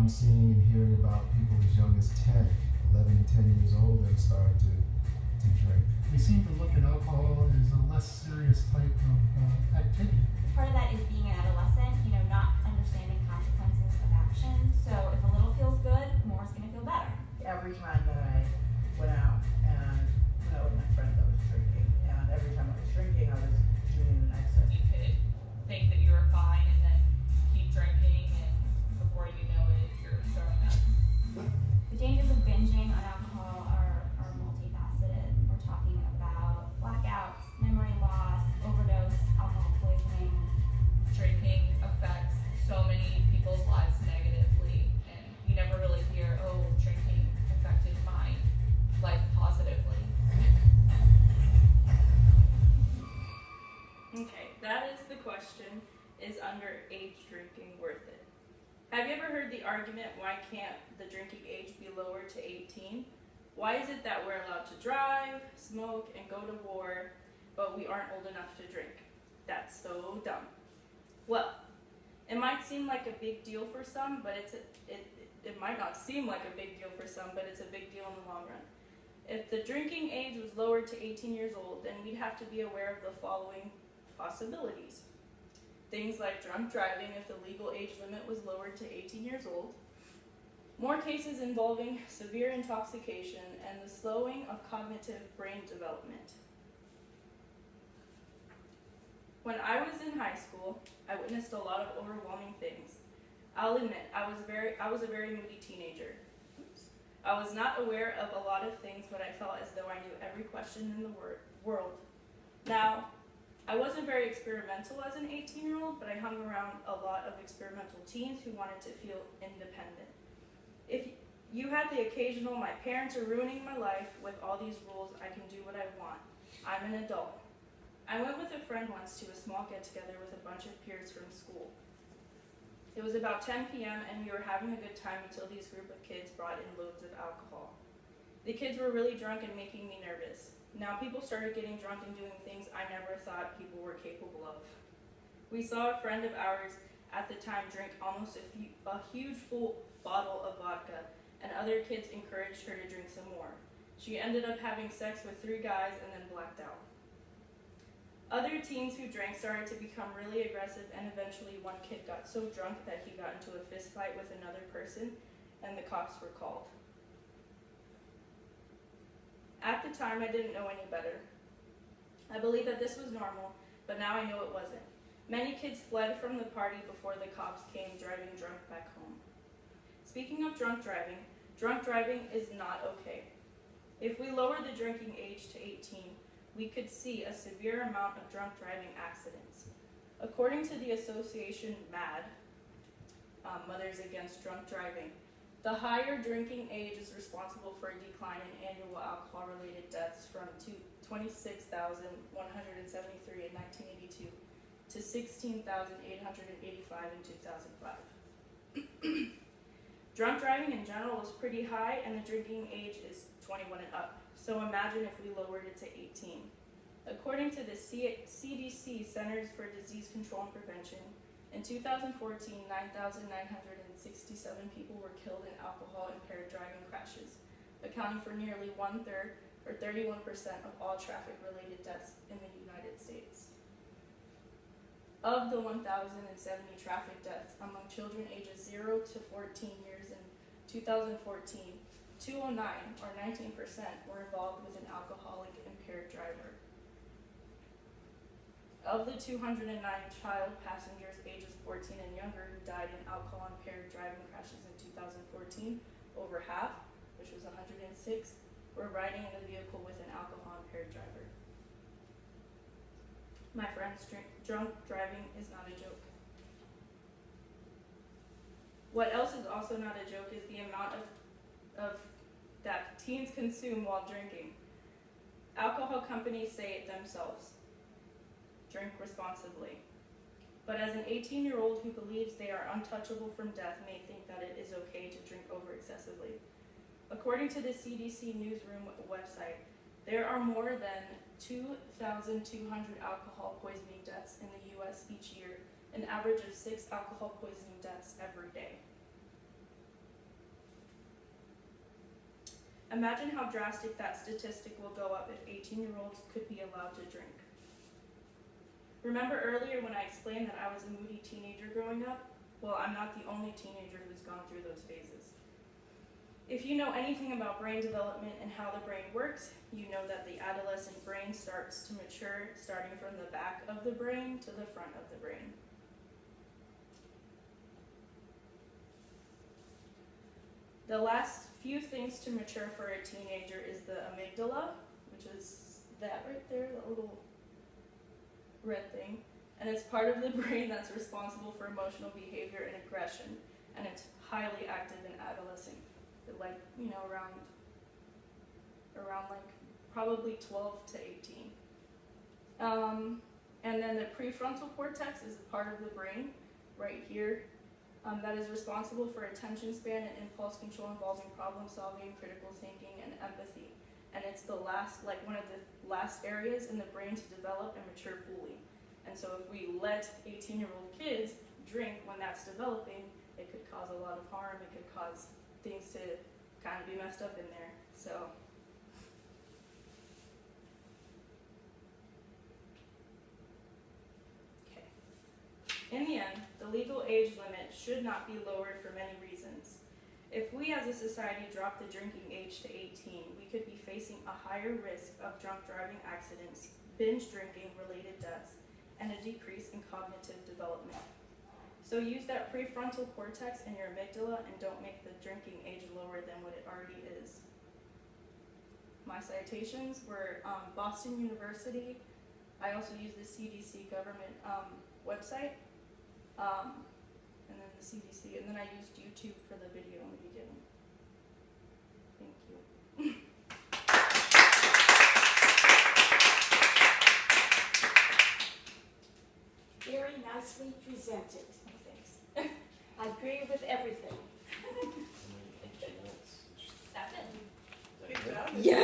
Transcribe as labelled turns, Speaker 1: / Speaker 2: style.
Speaker 1: I'm seeing and hearing about people as young as 10, 11 and 10 years old that are starting to drink.
Speaker 2: We seem to look at alcohol as a less serious type of activity.
Speaker 3: Part of that is being an adolescent, not understanding consequences of action. So if a little feels good, more is going to feel better.
Speaker 4: Every time that I went out and went out with my friends, I was drinking. And every time I was drinking, I was doing an excess.
Speaker 5: You could think that you were fine and then keep drinking, and before you know it, you're throwing up.
Speaker 3: The dangers of binging on alcohol are multifaceted. We're talking about blackouts, memory loss, overdose, alcohol poisoning.
Speaker 5: Drinking affects so many people's lives negatively, and you never really hear, oh, drinking affected my life positively.
Speaker 6: Okay, that is the question. Is underage drinking worth it? Have you ever heard the argument, why can't the drinking age be lowered to 18? Why is it that we're allowed to drive, smoke, and go to war, but we aren't old enough to drink? That's so dumb. Well, it might seem like a big deal for some, but it might not seem like a big deal for some, but it's a big deal in the long run. If the drinking age was lowered to 18 years old, then we'd have to be aware of the following possibilities. Things like drunk driving if the legal age limit was lowered to 18 years old, more cases involving severe intoxication, and the slowing of cognitive brain development. When I was in high school, I witnessed a lot of overwhelming things. I'll admit, I was a very moody teenager. I was not aware of a lot of things, but I felt as though I knew every question in the world. Now, I wasn't very experimental as an 18-year-old, but I hung around a lot of experimental teens who wanted to feel independent. If you had the occasional, my parents are ruining my life with all these rules, I can do what I want. I'm an adult. I went with a friend once to a small get-together with a bunch of peers from school. It was about 10 p.m. and we were having a good time until these group of kids brought in loads of alcohol. The kids were really drunk and making me nervous. Now people started getting drunk and doing things I never thought people were capable of. We saw a friend of ours at the time drink almost a huge full bottle of vodka, and other kids encouraged her to drink some more. She ended up having sex with 3 guys and then blacked out. Other teens who drank started to become really aggressive, and eventually one kid got so drunk that he got into a fist fight with another person, and the cops were called. At the time, I didn't know any better. I believed that this was normal, but now I know it wasn't. Many kids fled from the party before the cops came, driving drunk back home. Speaking of drunk driving is not okay. If we lower the drinking age to 18, we could see a severe amount of drunk driving accidents. According to the association MAD, Mothers Against Drunk Driving, the higher drinking age is responsible for a decline in annual alcohol-related deaths from 26,173 in 1982 to 16,885 in 2005. Drunk driving in general is pretty high, and the drinking age is 21 and up. So imagine if we lowered it to 18. According to the CDC, Centers for Disease Control and Prevention, in 2014, 9,967 people were killed in alcohol-impaired driving crashes, accounting for nearly 1/3 or 31% of all traffic-related deaths in the United States. Of the 1,070 traffic deaths among children ages 0 to 14 years in 2014, 209, or 19%, were involved with an alcoholic impaired driver. Of the 209 child passengers ages 14 and younger who died in alcohol-impaired driving crashes in 2014, over half, which was 106, were riding in a vehicle with an alcohol-impaired driver. My friends, drunk driving is not a joke. What else is also not a joke is the amount of that teens consume while drinking. Alcohol companies say it themselves. Drink responsibly. But as an 18-year-old who believes they are untouchable from death may think that it is okay to drink over excessively. According to the CDC Newsroom website, there are more than 2,200 alcohol poisoning deaths in the U.S. each year, an average of 6 alcohol poisoning deaths every day. Imagine how drastic that statistic will go up if 18-year-olds could be allowed to drink. Remember earlier when I explained that I was a moody teenager growing up? Well, I'm not the only teenager who's gone through those phases. If you know anything about brain development and how the brain works, you know that the adolescent brain starts to mature starting from the back of the brain to the front of the brain. The last few things to mature for a teenager is the amygdala, which is that right there, the little red thing. And it's part of the brain that's responsible for emotional behavior and aggression. And it's highly active in adolescent, like, you know, around like probably 12 to 18. And then the prefrontal cortex is a part of the brain right here that is responsible for attention span and impulse control involving problem solving, critical thinking, and empathy. And it's the last, like one of the last areas in the brain to develop and mature fully. And so if we let 18-year-old kids drink when that's developing, it could cause a lot of harm. It could cause things to kind of be messed up in there. So. Okay. In the end, the legal age limit should not be lowered for many reasons. If we as a society drop the drinking age to 18, we could be facing a higher risk of drunk driving accidents, binge drinking related deaths, and a decrease in cognitive development. So use that prefrontal cortex in your amygdala and don't make the drinking age lower than what it already is. My citations were Boston University. I also used the CDC government website, and then the CDC, and then I used YouTube for the video in the beginning. Thank you.
Speaker 7: Very nicely presented.
Speaker 6: Thanks.
Speaker 7: I agree with everything.
Speaker 3: 7.
Speaker 4: Good job.
Speaker 7: Yeah.